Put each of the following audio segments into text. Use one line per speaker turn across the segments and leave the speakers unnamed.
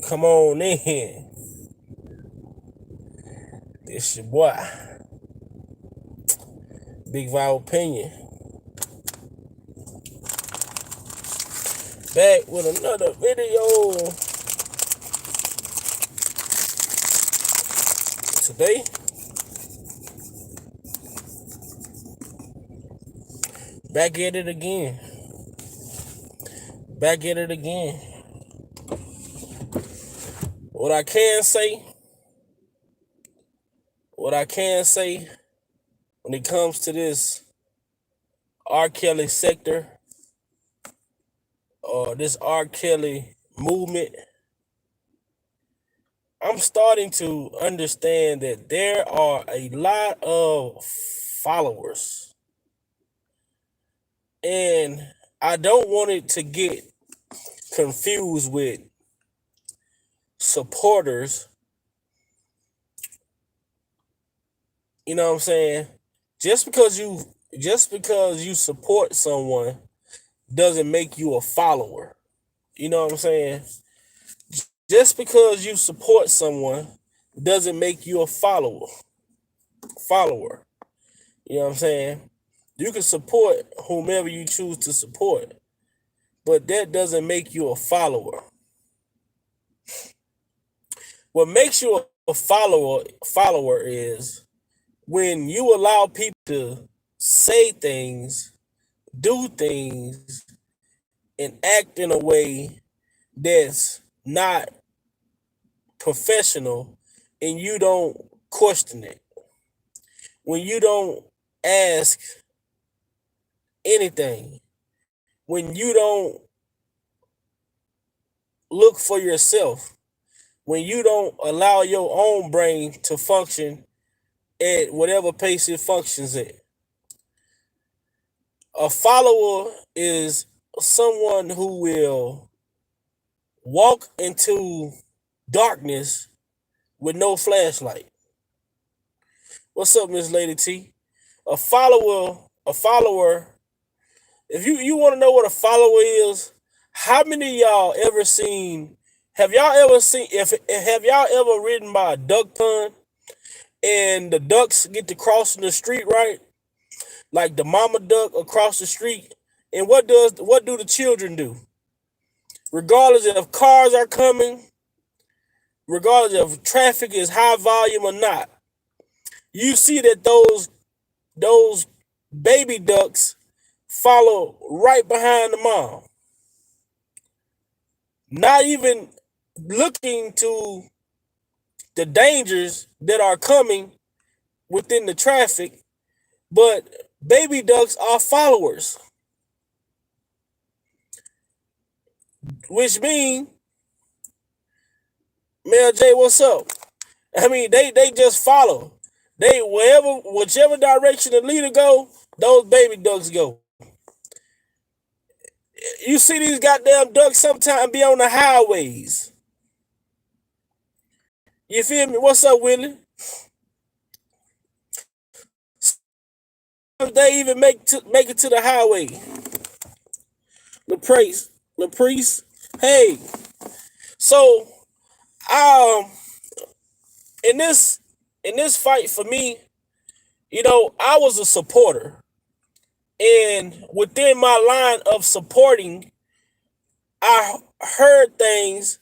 Come on in. It's your boy, Big Val Opinion. Back with another video. Today, back at it again. Back at it again. What I can say when it comes to this R. Kelly sector or this R. Kelly movement, I'm starting to understand that there are a lot of followers. And I don't want it to get confused with supporters. You know what I'm saying? Just because you support someone doesn't make you a follower. You know what I'm saying? Just because you support someone doesn't make you a follower. You know what I'm saying? You can support whomever you choose to support, but that doesn't make you a follower. What makes you a follower is when you allow people to say things, do things, and act in a way that's not professional, and you don't question it. When you don't ask anything, when you don't look for yourself, when you don't allow your own brain to function at whatever pace it functions at. A follower is someone who will walk into darkness with no flashlight. What's up, Miss Lady T? A follower, if you want to know what a follower is, how many of y'all ever seen, have y'all ever ridden by a duck pond and the ducks get to crossing the street, right? Like the mama duck across the street. And what do the children do? Regardless if cars are coming, regardless if traffic is high volume or not, you see that those baby ducks follow right behind the mom. Not even looking to the dangers that are coming within the traffic, but baby ducks are followers. Which means, Mel J, what's up? I mean, they just follow. They whichever direction the leader go, those baby ducks go. You see these goddamn ducks sometimes be on the highways. You feel me? What's up, Willie? They even make it to the highway. LaPriest. Hey, so in this fight for me, I was a supporter. And within my line of supporting, I heard things.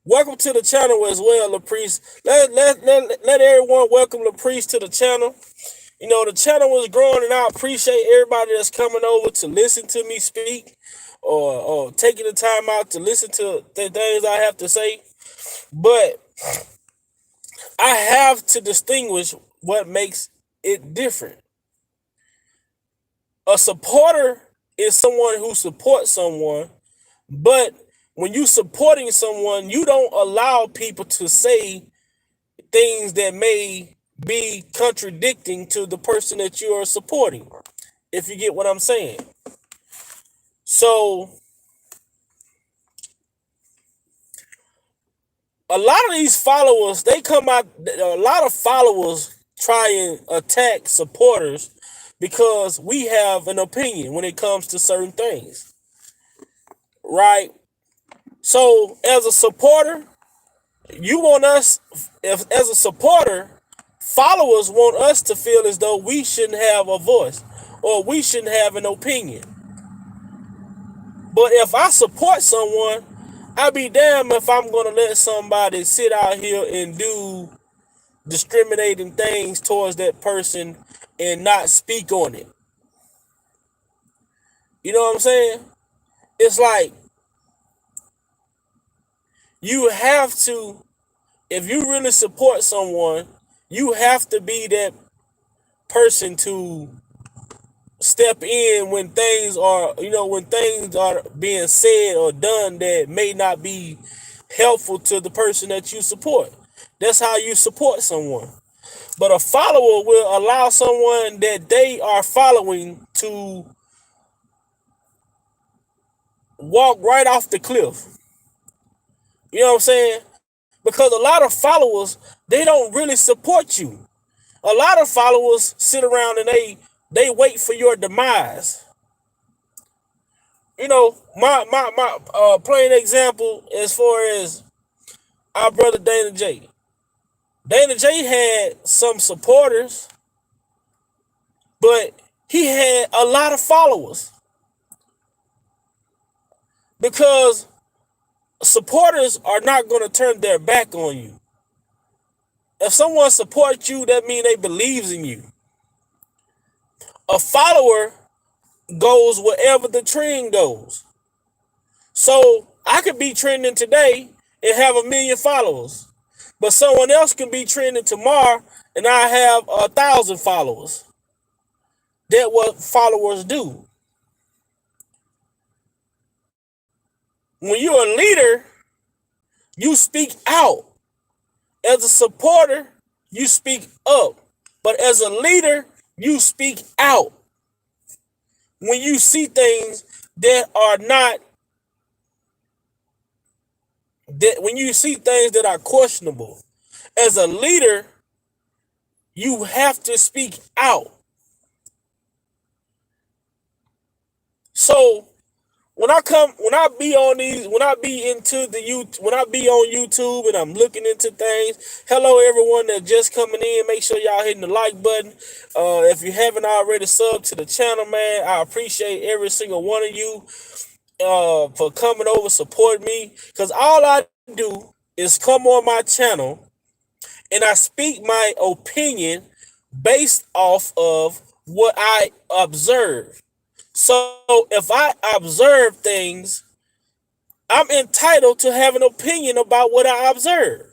Welcome to the channel as well, LaPriest. Let everyone welcome LaPriest to the channel. The channel was growing, and I appreciate everybody that's coming over to listen to me speak or taking the time out to listen to the things I have to say. But I have to distinguish what makes it different. A supporter is someone who supports someone, but when you supporting someone, you don't allow people to say things that may be contradicting to the person that you are supporting, if you get what I'm saying. So a lot of these followers, a lot of followers try and attack supporters because we have an opinion when it comes to certain things, right? So as a supporter, You want us, if as a supporter, followers want us to feel as though we shouldn't have a voice or we shouldn't have an opinion. But if I support someone, I be damned if I'm gonna let somebody sit out here and do discriminating things towards that person and not speak on it. You know what I'm saying? It's like you have to, if you really support someone, you have to be that person to step in when things are, when things are being said or done that may not be helpful to the person that you support. That's how you support someone. But a follower will allow someone that they are following to walk right off the cliff. You know what I'm saying? Because a lot of followers, they don't really support you. A lot of followers sit around and they wait for your demise. My plain example as far as our brother Dana J. Dana J had some supporters, but he had a lot of followers because supporters are not going to turn their back on you. If someone supports you, that means they believes in you. A follower goes wherever the trend goes. So I could be trending today and have 1 million followers, but someone else can be trending tomorrow and I have 1,000 followers. That's what followers do. When you're a leader, you speak out. As a supporter, you speak up. But as a leader, you speak out. When you see things that are not, when you see things that are questionable, as a leader, you have to speak out. So when I be on these, when I be into the youth, when I be on YouTube and I'm looking into things, hello everyone that's just coming in, make sure y'all hitting the like button. If you haven't already subbed to the channel, man, I appreciate every single one of you for coming over, support me, because all I do is come on my channel and I speak my opinion based off of what I observe. So if I observe things, I'm entitled to have an opinion about what I observe.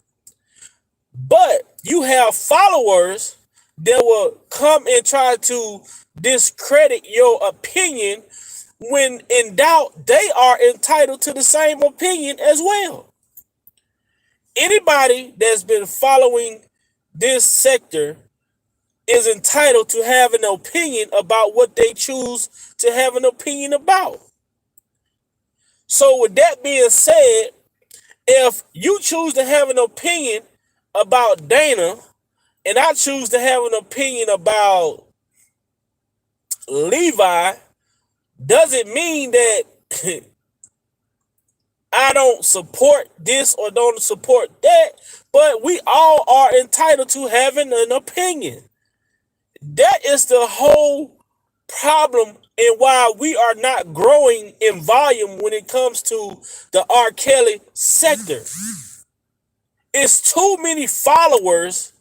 But you have followers that will come and try to discredit your opinion when in doubt, they are entitled to the same opinion as well. Anybody that's been following this sector is entitled to have an opinion about what they choose to have an opinion about. So with that being said, if you choose to have an opinion about Dana and I choose to have an opinion about Levi, doesn't mean that I don't support this or don't support that, but we all are entitled to having an opinion. That is the whole problem and why we are not growing in volume when it comes to the R. Kelly sector. It's too many followers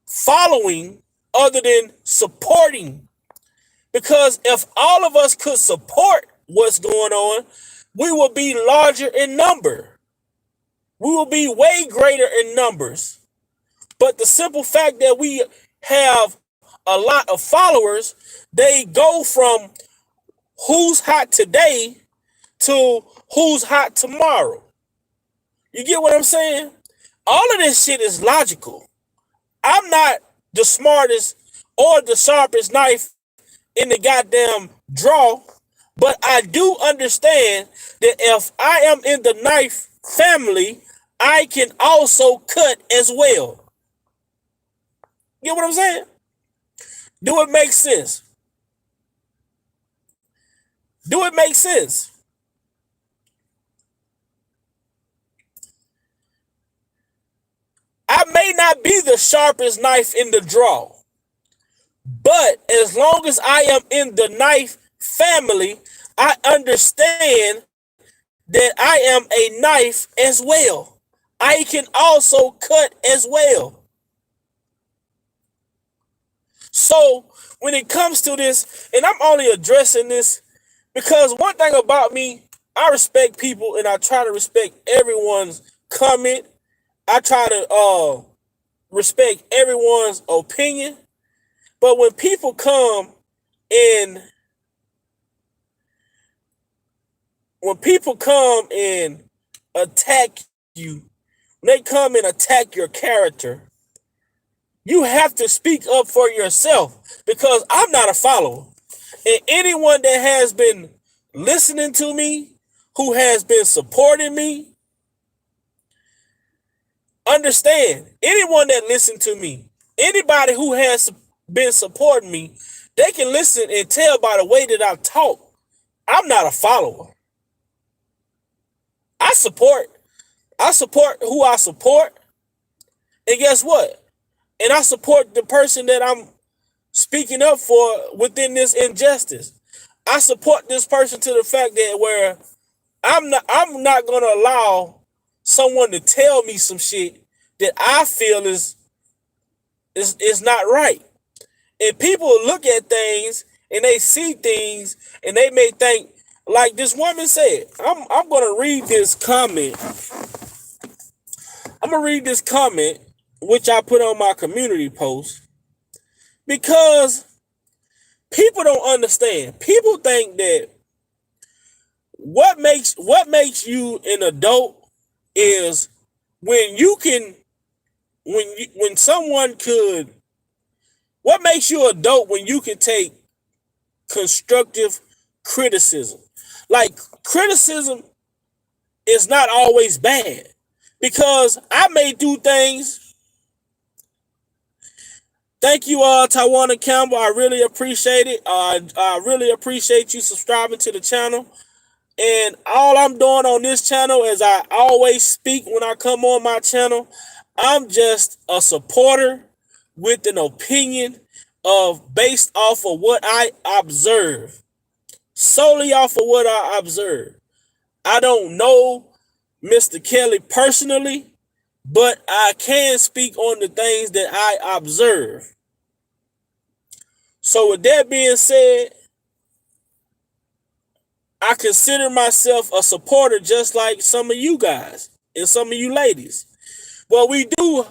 following other than supporting. Because if all of us could support what's going on, we will be larger in number. We will be way greater in numbers. But the simple fact that we have a lot of followers, they go from who's hot today to who's hot tomorrow. You get what I'm saying? All of this shit is logical. I'm not the smartest or the sharpest knife in the goddamn drawer, but I do understand that if I am in the knife family, I can also cut as well. You get what I'm saying? Do it make sense? Do it make sense? I may not be the sharpest knife in the drawer, but as long as I am in the knife family, I understand that I am a knife as well. I can also cut as well. So when it comes to this, and I'm only addressing this because one thing about me, I respect people and I try to respect everyone's comment. I try to respect everyone's opinion. But when people come and attack you, when they come and attack your character, you have to speak up for yourself because I'm not a follower. And anyone that has been listening to me, who has been supporting me, understand, anyone that listened to me, anybody who has been supporting me, they can listen and tell by the way that I talk, I'm not a follower. I support who I support. And guess what? And I support the person that I'm speaking up for within this injustice. I support this person to the fact that where I'm not gonna allow someone to tell me some shit that I feel is not right. And people look at things and they see things and they may think, like this woman said, I'm gonna read this comment. I'm gonna read this comment which I put on my community post because people don't understand. People think that what makes you an adult is when you can when someone could what makes you an adult when you can take constructive criticism. Like criticism is not always bad because I may do things. Thank you, Tawana Campbell. I really appreciate it. I really appreciate you subscribing to the channel. And all I'm doing on this channel, as I always speak when I come on my channel, I'm just a supporter with an opinion of based off of what I observe. Solely off of what I observe. I don't know Mr. Kelly personally, but I can speak on the things that I observe. So with that being said, I consider myself a supporter just like some of you guys and some of you ladies. But we do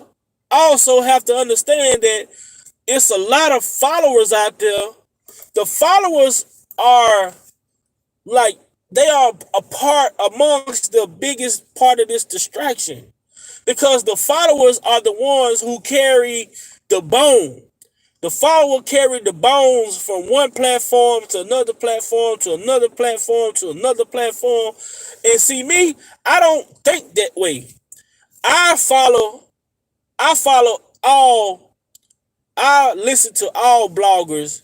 also have to understand that it's a lot of followers out there. The followers are like, they are a part amongst the biggest part of this distraction because the followers are the ones who carry the bone. The follower carry the bones from one platform to another platform to another platform to another platform. And see me, I don't think that way. I listen to all bloggers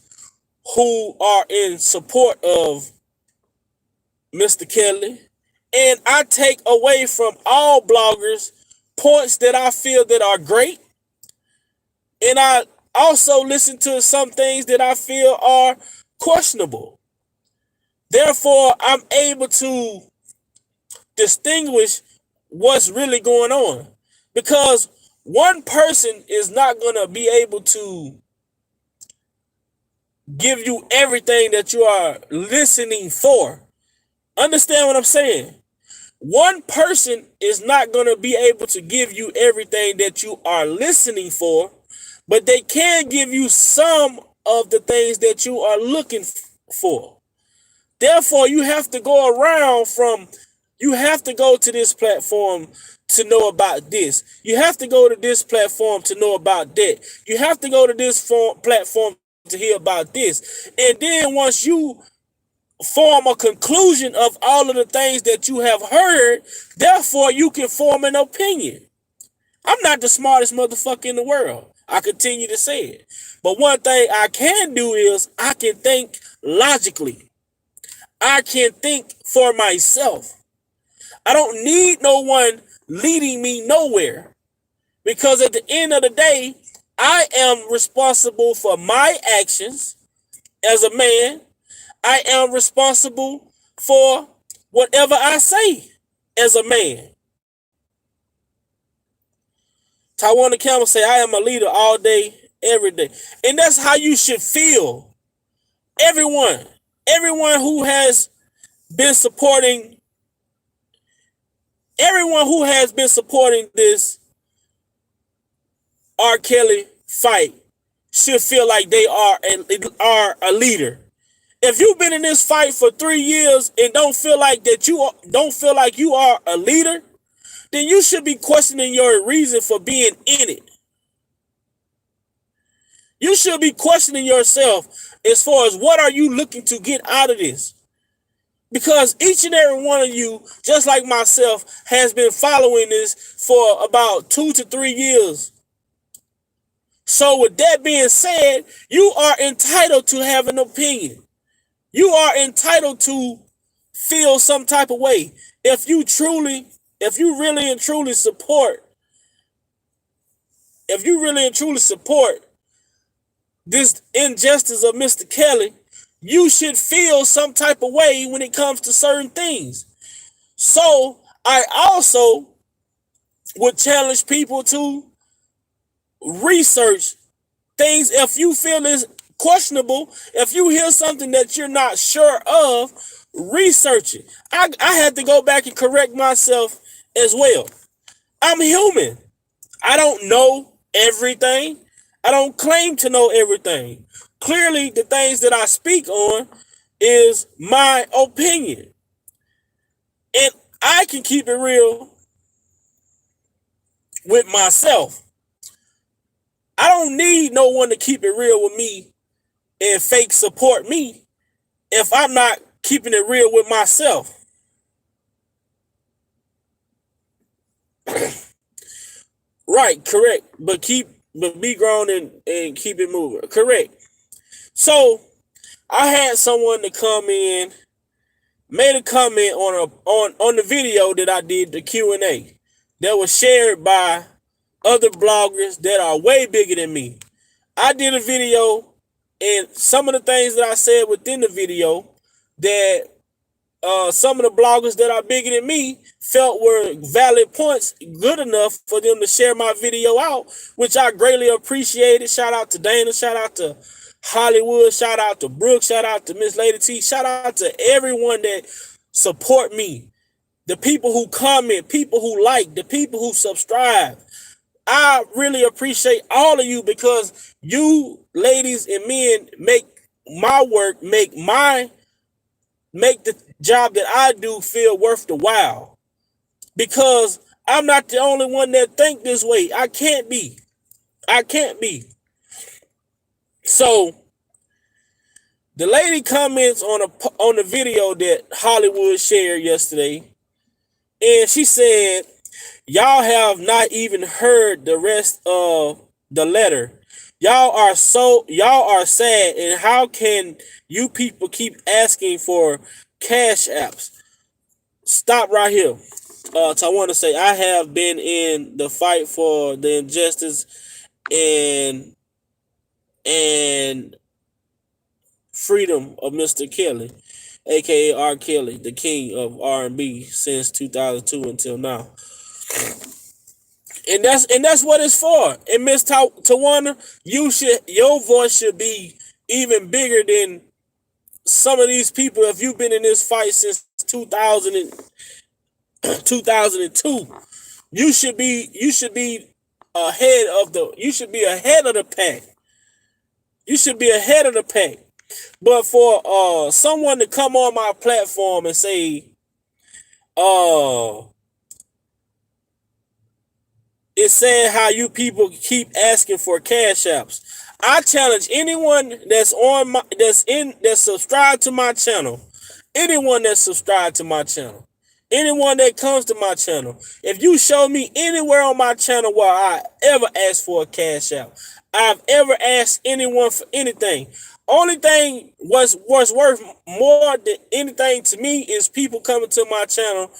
who are in support of Mr. Kelly, and I take away from all bloggers points that I feel that are great, and I also listen to some things that I feel are questionable. Therefore, I'm able to distinguish what's really going on because one person is not going to be able to give you everything that you are listening for. Understand what I'm saying? One person is not going to be able to give you everything that you are listening for, but they can give you some of the things that you are looking for. Therefore, you have to go to this platform to know about this. You have to go to this platform to know about that. You have to go to this platform to hear about this. And then once you form a conclusion of all of the things that you have heard, therefore you can form an opinion. I'm not the smartest motherfucker in the world. I continue to say it. But one thing I can do is I can think logically. I can think for myself. I don't need no one leading me nowhere. Because at the end of the day, I am responsible for my actions as a man. I am responsible for whatever I say as a man. Tawana Campbell say, I am a leader all day, every day. And that's how you should feel. Everyone who has been supporting, this R. Kelly fight should feel like they are a leader. If you've been in this fight for 3 years and don't feel like you are a leader, then you should be questioning your reason for being in it. You should be questioning yourself as far as what are you looking to get out of this? Because each and every one of you, just like myself, has been following this for about 2 to 3 years. So with that being said, you are entitled to have an opinion. You are entitled to feel some type of way. If you really and truly support this injustice of Mr. Kelly, you should feel some type of way when it comes to certain things. So I also would challenge people to research things. If you feel it's questionable, if you hear something that you're not sure of, research it. I had to go back and correct myself as well. I'm human. I don't know everything. I don't claim to know everything. Clearly, the things that I speak on is my opinion. And I can keep it real with myself. I don't need no one to keep it real with me and fake support me if I'm not keeping it real with myself. Right, correct. But be grown and keep it moving. Correct. So I had someone to come in, made a comment on the video that I did, the Q&A, that was shared by other bloggers that are way bigger than me. I did a video, and some of the things that I said within the video that some of the bloggers that are bigger than me felt were valid points, good enough for them to share my video out, which I greatly appreciated. Shout out to Dana, shout out to Hollywood, shout out to Brooke, shout out to Miss Lady T, shout out to everyone that support me, the people who comment, people who like, the people who subscribe. I really appreciate all of you, because you ladies and men make my work, make the job that I do feel worth the while. Because I'm not the only one that think this way. I can't be. So the lady comments on the video that Hollywood shared yesterday, and she said, y'all have not even heard the rest of the letter. Y'all are sad, and how can you people keep asking for cash apps? Stop right here. So I want to say, I have been in the fight for the injustice and freedom of Mr. Kelly, aka R. Kelly, the king of R&B, since 2002 until now. And that's what it's for. And Miss Tawana, your voice should be even bigger than some of these people. If you've been in this fight since 2002, you should be ahead of the pack. You should be ahead of the pack. But for someone to come on my platform and say, it's saying how you people keep asking for cash apps. I challenge anyone that's subscribed to my channel, anyone that comes to my channel, if you show me anywhere on my channel where I ever asked for a cash app, I've ever asked anyone for anything. Only thing what's worth more than anything to me is people coming to my channel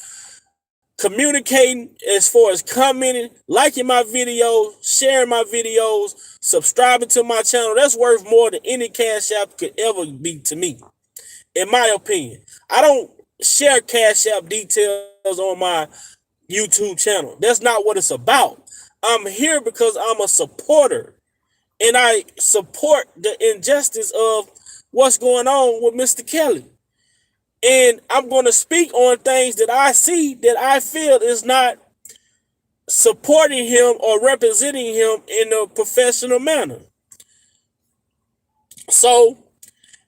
communicating as far as commenting, liking my videos, sharing my videos, subscribing to my channel. That's worth more than any Cash App could ever be to me, in my opinion. I don't share Cash App details on my YouTube channel. That's not what it's about. I'm here because I'm a supporter, and I support the injustice of what's going on with Mr. Kelly. And I'm going to speak on things that I see that I feel is not supporting him or representing him in a professional manner. So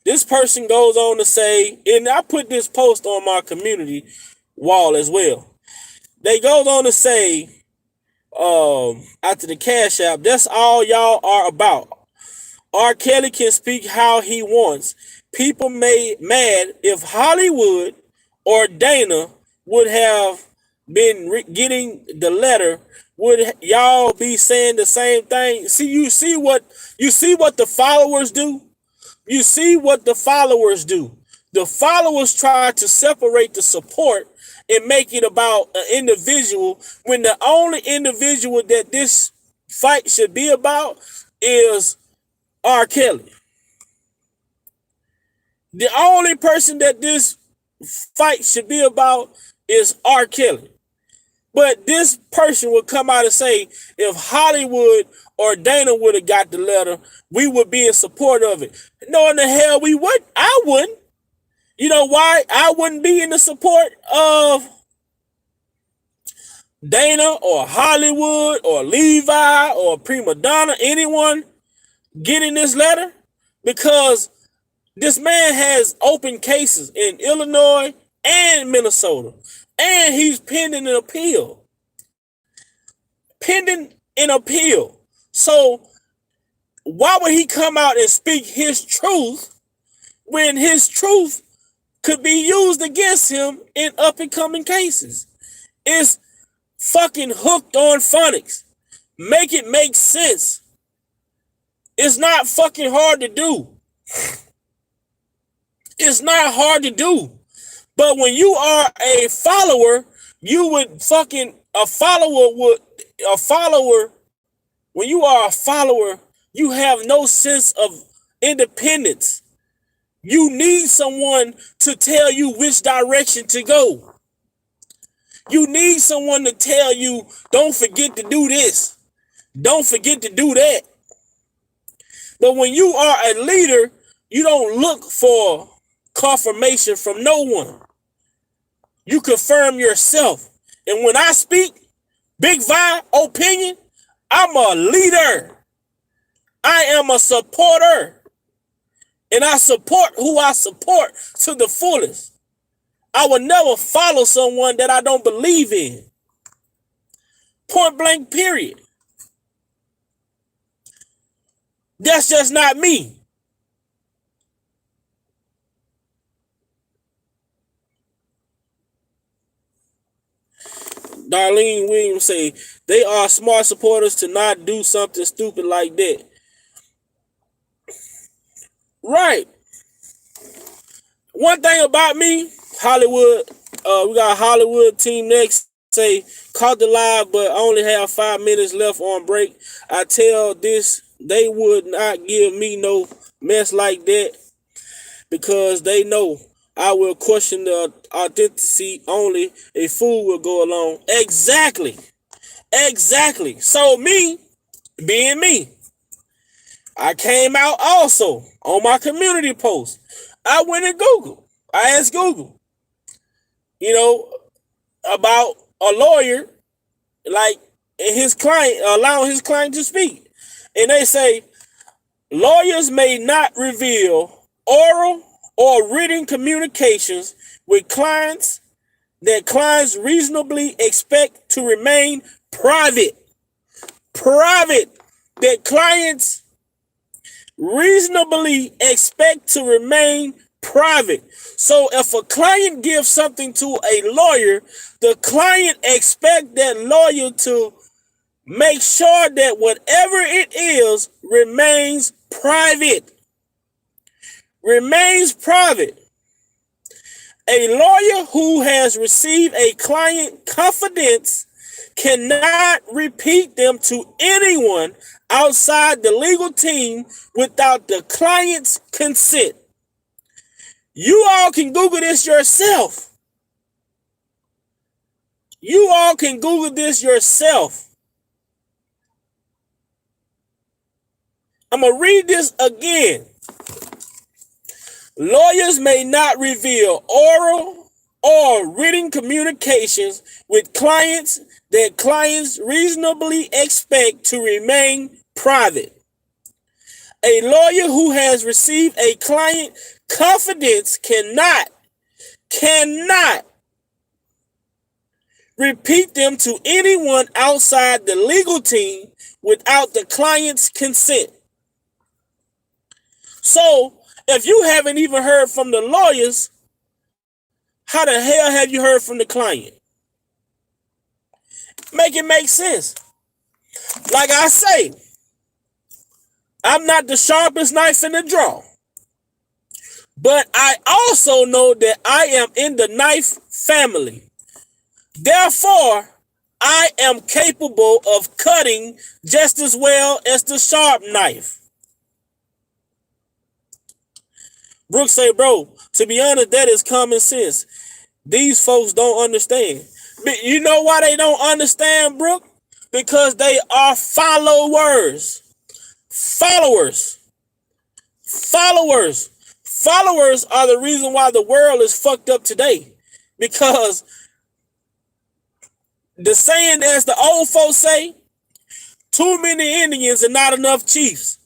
this person goes on to say, and I put this post on my community wall as well. They goes on to say, after the Cash App, that's all y'all are about. R. Kelly can speak how he wants. People made mad if Hollywood or Dana would have been getting the letter. Would y'all be saying the same thing? You see what the followers do? You see what the followers do. The followers try to separate the support and make it about an individual when the only individual that this fight should be about is R. Kelly. The only person that this fight should be about is R. Kelly. But this person would come out and say, if Hollywood or Dana would have got the letter, we would be in support of it. No, in the hell we would. I wouldn't. You know why I wouldn't be in the support of Dana or Hollywood or Levi or Prima Donna, anyone getting this letter? Because this man has open cases in Illinois and Minnesota, and he's pending an appeal. So why would he come out and speak his truth when his truth could be used against him in up and coming cases? It's fucking hooked on phonics. Make it make sense. It's not fucking hard to do. It's not hard to do. But when you are a follower, when you are a follower, you have no sense of independence. You need someone to tell you which direction to go. You need someone to tell you, don't forget to do this. Don't forget to do that. But when you are a leader, you don't look for confirmation from no one. You confirm yourself. And when I speak, Big Vi opinion, I'm a leader. I am a supporter. And I support who I support to the fullest. I will never follow someone that I don't believe in. Point blank, period. That's just not me. Darlene Williams say, they are smart supporters to not do something stupid like that. Right. One thing about me, Hollywood, we got a Hollywood team next. Say, caught the live, but only have 5 minutes left on break. I tell this, they would not give me no mess like that because they know I will question the authenticity. Only a fool will go along. Exactly. So me, being me, I came out also on my community post. I went and Googled. I asked Google, about a lawyer, like his client, allowing his client to speak. And they say, lawyers may not reveal oral or written communications with clients that clients reasonably expect to remain private. That clients reasonably expect to remain private. So if a client gives something to a lawyer, the client expects that lawyer to make sure that whatever it is remains private. A lawyer who has received a client confidence cannot repeat them to anyone outside the legal team without the client's consent. You all can Google this yourself. You all can Google this yourself. I'm going to read this again. Lawyers may not reveal oral or written communications with clients that clients reasonably expect to remain private. A lawyer who has received a client confidence cannot repeat them to anyone outside the legal team without the client's consent. So, if you haven't even heard from the lawyers, how the hell have you heard from the client? Make it make sense. Like I say, I'm not the sharpest knife in the drawer. But I also know that I am in the knife family. Therefore, I am capable of cutting just as well as the sharp knife. Brooks say, bro, to be honest, that is common sense. These folks don't understand. But you know why they don't understand, Brooke? Because they are followers. Followers are the reason why the world is fucked up today. Because the saying, as the old folks say, too many Indians and not enough chiefs.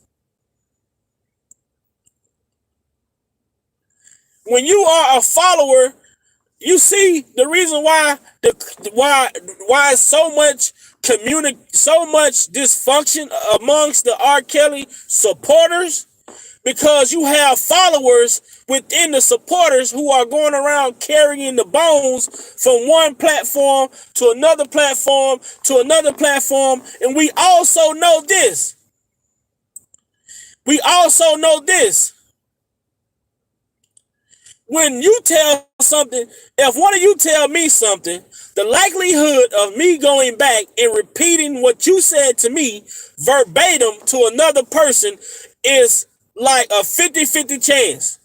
When you are a follower, you see the reason why why so much dysfunction amongst the R. Kelly supporters, because you have followers within the supporters who are going around carrying the bones from one platform to another platform to another platform. And we also know this. When you tell something, if one of you tell me something, the likelihood of me going back and repeating what you said to me verbatim to another person is like a 50-50 chance.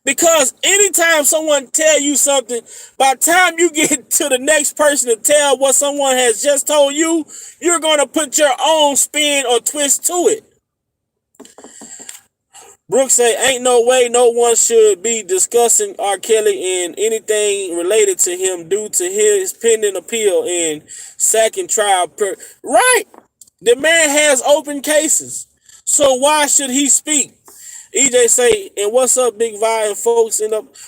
Because anytime someone tell you something, by the time you get to the next person to tell what someone has just told you, you're going to put your own spin or twist to it. Brooks say, ain't no way no one should be discussing R. Kelly and anything related to him due to his pending appeal and second trial. Right. The man has open cases. So why should he speak? EJ say, and what's up, Big Vi and folks?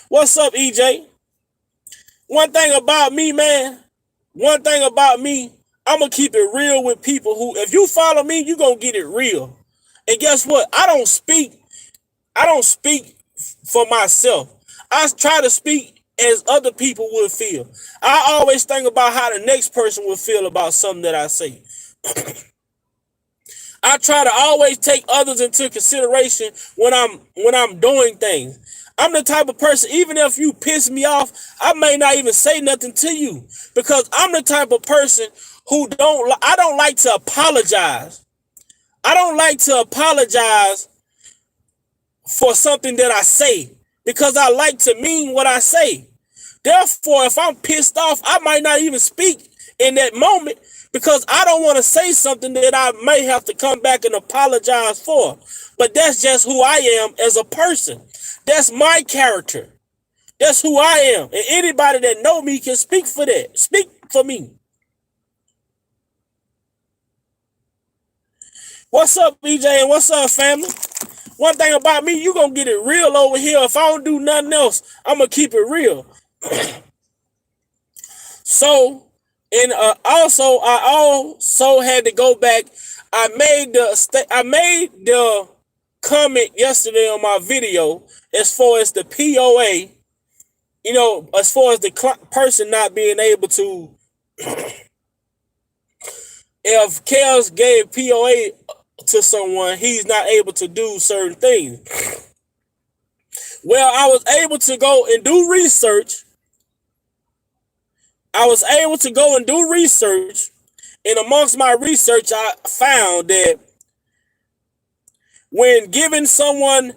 What's up, EJ? One thing about me, man. I'm going to keep it real with people who, if you follow me, you going to get it real. And guess what? I don't speak for myself. I try to speak as other people would feel. I always think about how the next person would feel about something that I say. I try to always take others into consideration when I'm doing things. I'm the type of person, even if you piss me off, I may not even say nothing to you, because I'm the type of person who I don't like to apologize. I don't like to apologize for something that I say, because I like to mean what I say. Therefore, if I'm pissed off, I might not even speak in that moment, because I don't want to say something that I may have to come back and apologize for. But that's just who I am as a person. That's my character. That's who I am. And anybody that know me can speak for that. Speak for me. What's up, EJ, and what's up, family? One thing about me, you gonna get it real over here. If I don't do nothing else, I'm gonna keep it real. So, and I also had to go back. I made the comment yesterday on my video as far as the POA. You know, as far as the person not being able to, if Kels gave POA to someone, he's not able to do certain things. Well, I was able to go and do research. And amongst my research, I found that when giving someone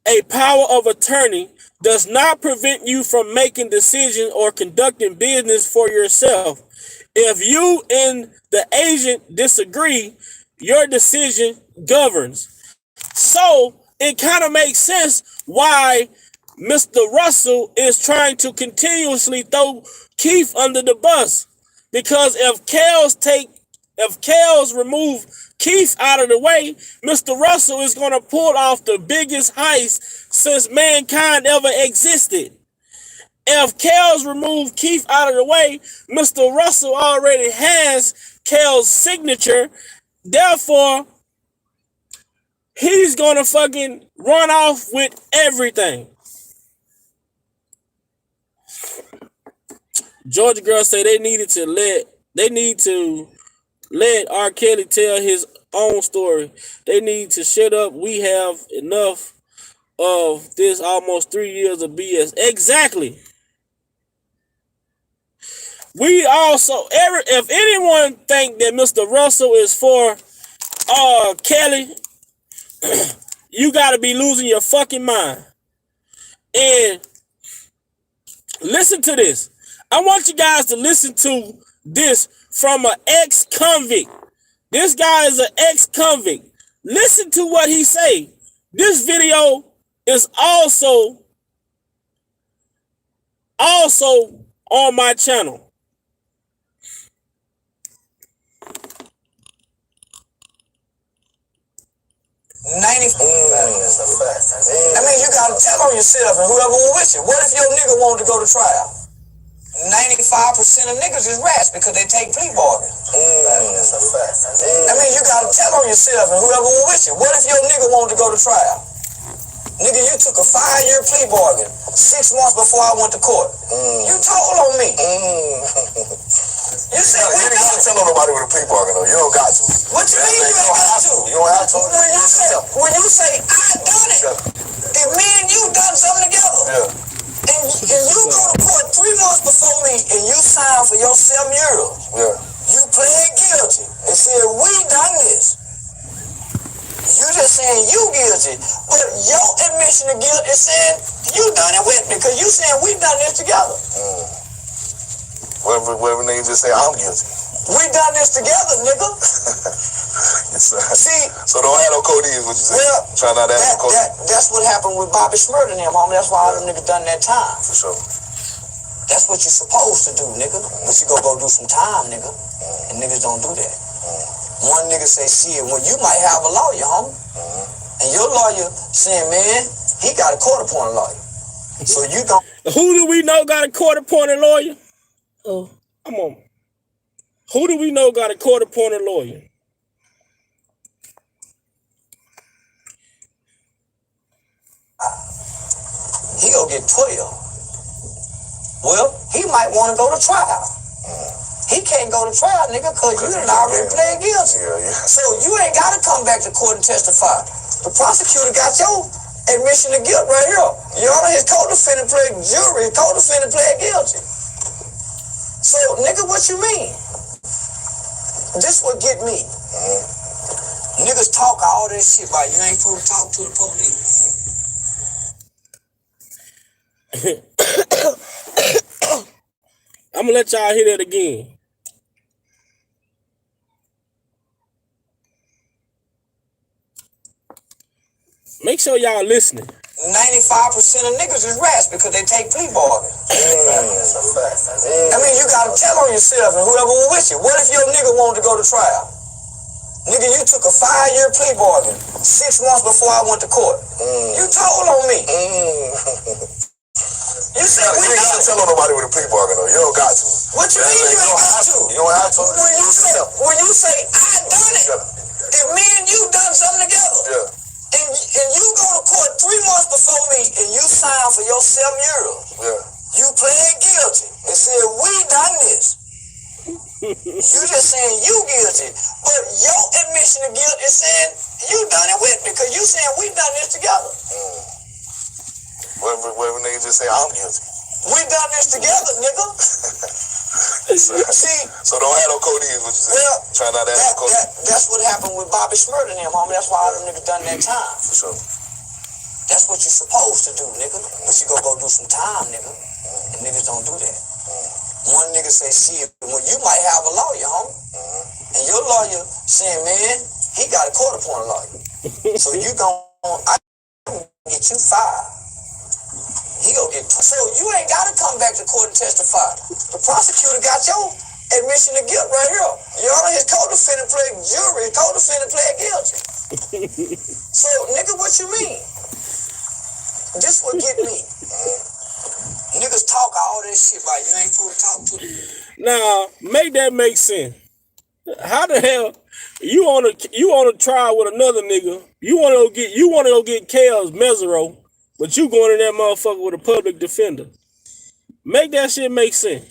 a power of attorney does not prevent you from making decisions or conducting business for yourself. If you and the agent disagree, your decision governs. So it kind of makes sense why Mr. Russell is trying to continuously throw Keith under the bus. Because if Kels remove Keith out of the way, Mr. Russell is going to pull off the biggest heist since mankind ever existed. If Kels remove Keith out of the way, Mr. Russell already has Kels' signature. Therefore, he's going to fucking run off with everything. Georgia girl say they need to let R. Kelly tell his own story. They need to shut up. We have enough of this almost 3 years of BS. Exactly. We also, if anyone think that Mr. Russell is for Kelly, you got to be losing your fucking mind. And listen to this. I want you guys to listen to this from an ex-convict. This guy is an ex-convict. Listen to what he say. This video is also on my channel.
90. I mean, you gotta tell on yourself and whoever was with you. What if your nigga wanted to go to trial? 95% of niggas is rats because they take plea bargains. I mean, you gotta tell on yourself and whoever was with you. What if your nigga wanted to go to trial? Nigga, you took a 5-year plea bargain 6 months before I went to court. You told on me. You said we ain't gotta tell nobody with a plea bargain though. You don't got to. What you mean you ain't got to? You don't have to. When you say I done it, if me and you done something together, and you go to court 3 months before me and you sign for your 7 euros, you pled guilty and said we done this. You just saying you guilty, but your admission of guilt is saying you done it with me because you saying we done this together. Whatever nigga just say I'm guilty. We done this together, nigga. See, so don't have no codeine is what you say. Well, try not to have no codeine. That's what happened with Bobby Shmurda and him, homie. That's why all them niggas done that time. For sure. That's what you're supposed to do, nigga. But you go do some time, nigga. And niggas don't do that. One nigga say, shit, well, you might have a lawyer, homie. And your lawyer saying, man, he got a court-appointed lawyer. So you don't.
Who do we know got a court-appointed lawyer? Oh, come on. Who do we know got a court-appointed lawyer?
He gonna get 12. Well, he might want to go to trial. He can't go to trial, nigga, because you done already pled guilty. So you ain't got to come back to court and testify. The prosecutor got your admission of guilt right here. Your Honor, his co-defendant pled guilty. So, nigga, what you mean? This what get me. Niggas talk all that shit about you ain't supposed to talk to the police.
I'm gonna let y'all hear that again. Make sure y'all listening.
95% of niggas is rats because they take plea bargains. I mean, you gotta tell on yourself and whoever was with you. What if your nigga wanted to go to trial? Nigga, you took a 5-year plea bargain 6 months before I went to court. You told on me. You said we ain't gotta tell on nobody with a plea bargain though. You don't got to. What you mean you ain't got to? You don't have to. When you say I done it, if me and you done something together, and you go to court 3 months before me and you sign for your 7 euros, you pled guilty and said we done this. You just saying you guilty, but your admission of guilt is saying you done it with me because you saying we done this together.
Whatever niggas just say, I'm guilty.
We done this together, nigga. See,
so don't have no codeine, what you say?
Well,
try not to have no codeine.
That's what happened with Bobby Shmurda and him, homie. That's why all them niggas done that time.
For sure.
That's what you're supposed to do, nigga. But you gonna go do some time, nigga. And niggas don't do that. One nigga say, shit, well, you might have a lawyer, homie. And your lawyer saying, man, he got a court-appointed lawyer. So you I get you fired. He gonna get, so you ain't gotta come back to court and testify. The prosecutor got your admission of guilt right here. Your Honor, his co-defendant pled jury, his co-defendant pled guilty. So, nigga, what you mean? This what get me. Niggas talk all this shit about you ain't supposed to talk to them.
Now, make that make sense. How the hell you on a trial with another nigga? You wanna go get Kels Mesero, but you going in that motherfucker with a public defender. Make that shit make sense.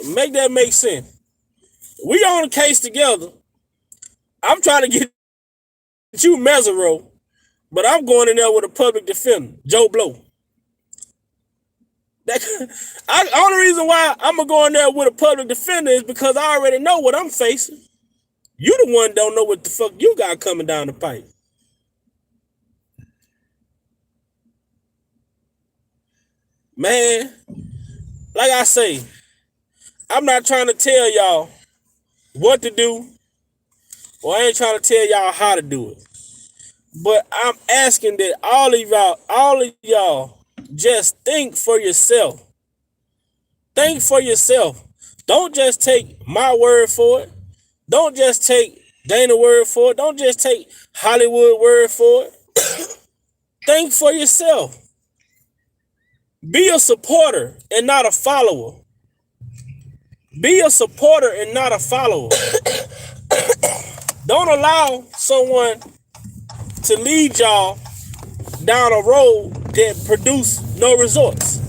Make that make sense. We on a case together. I'm trying to get you Mesero, but I'm going in there with a public defender, Joe Blow. Only reason why I'm gonna go in there with a public defender is because I already know what I'm facing. You the one don't know what the fuck you got coming down the pipe. Man, like I say, I'm not trying to tell y'all what to do, or I ain't trying to tell y'all how to do it. But I'm asking that all of y'all just think for yourself. Think for yourself. Don't just take my word for it. Don't just take Dana's word for it. Don't just take Hollywood word for it. Think for yourself. Be a supporter and not a follower. Be a supporter and not a follower. Don't allow someone to lead y'all down a road that produce no results.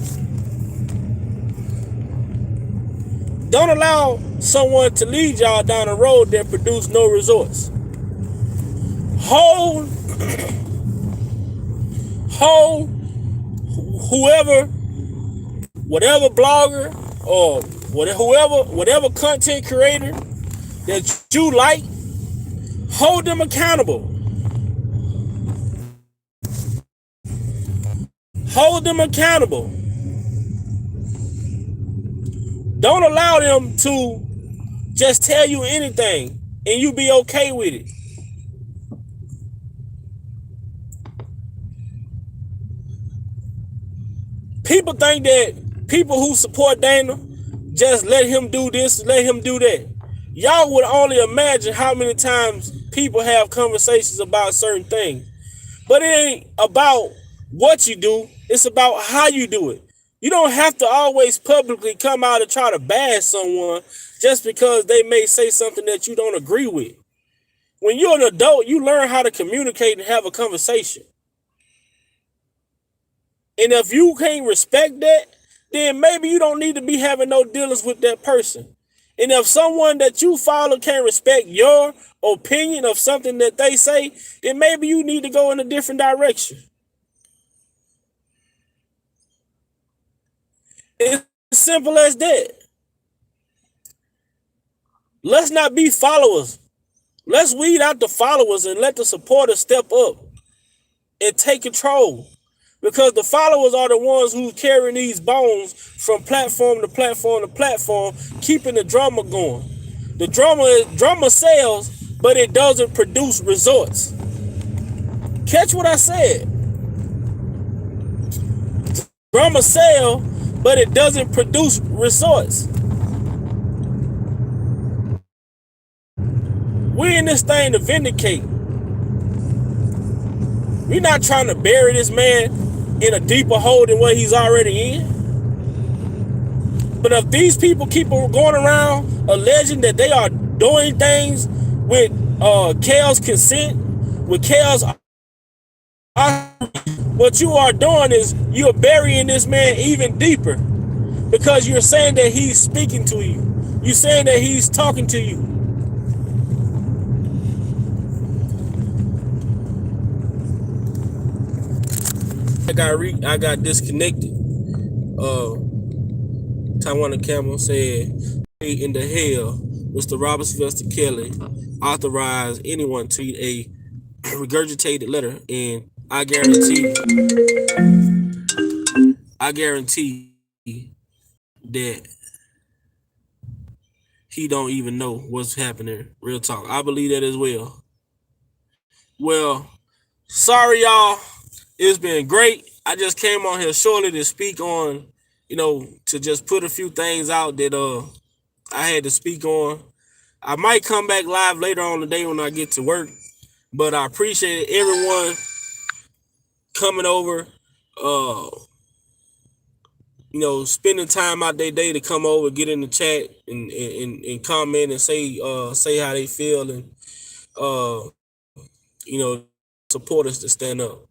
Don't allow someone to lead y'all down a road that produce no results. Hold whoever, whatever blogger or whatever content creator that you like, hold them accountable. Hold them accountable. Don't allow them to just tell you anything and you be okay with it. People think that people who support Dana just let him do this, let him do that. Y'all would only imagine how many times people have conversations about certain things. But it ain't about what you do, it's about how you do it. You don't have to always publicly come out and try to bash someone just because they may say something that you don't agree with. When you're an adult, you learn how to communicate and have a conversation. And if you can't respect that, then maybe you don't need to be having no dealings with that person. And if someone that you follow can't respect your opinion of something that they say, then maybe you need to go in a different direction. It's simple as that. Let's not be followers. Let's weed out the followers and let the supporters step up and take control. Because the followers are the ones who carry these bones from platform to platform to platform, keeping the drama going. The drama sells, but it doesn't produce results. Catch what I said. Drama sells, but it doesn't produce results. We're in this thing to vindicate. We're not trying to bury this man in a deeper hole than what he's already in. But if these people keep going around alleging that they are doing things with Kel's consent, with Kel's, what you are doing is you're burying this man even deeper, because you're saying that he's speaking to you. You're saying that he's talking to you. I got disconnected. Tawana Campbell said, in the hell, Mr. Robert Sylvester Kelly authorized anyone to read a regurgitated letter, and I guarantee that he don't even know what's happening. Real talk. I believe that as well. Well, sorry y'all. It's been great. I just came on here shortly to speak on, to just put a few things out that I had to speak on. I might come back live later on today when I get to work, but I appreciate everyone coming over, spending time out their day to come over, get in the chat and comment and say how they feel, and supporters to stand up,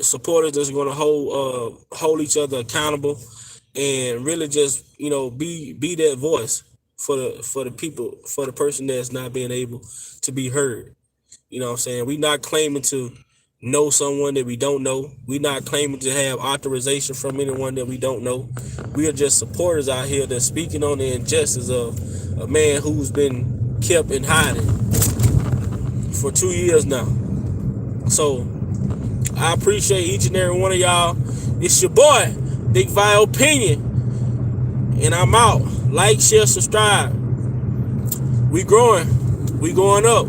supporters that's going to hold each other accountable, and really just be that voice for the people, for the person that's not being able to be heard. You know what I'm saying? We not claiming to know someone that we don't know. We not claiming to have authorization from anyone that we don't know. We are just supporters out here that's speaking on the injustice of a man who's been kept in hiding for 2 years now. So I appreciate each and every one of y'all. It's your boy, Big Vi Opinion, and I'm out. Like, share, subscribe. We growing. We going up.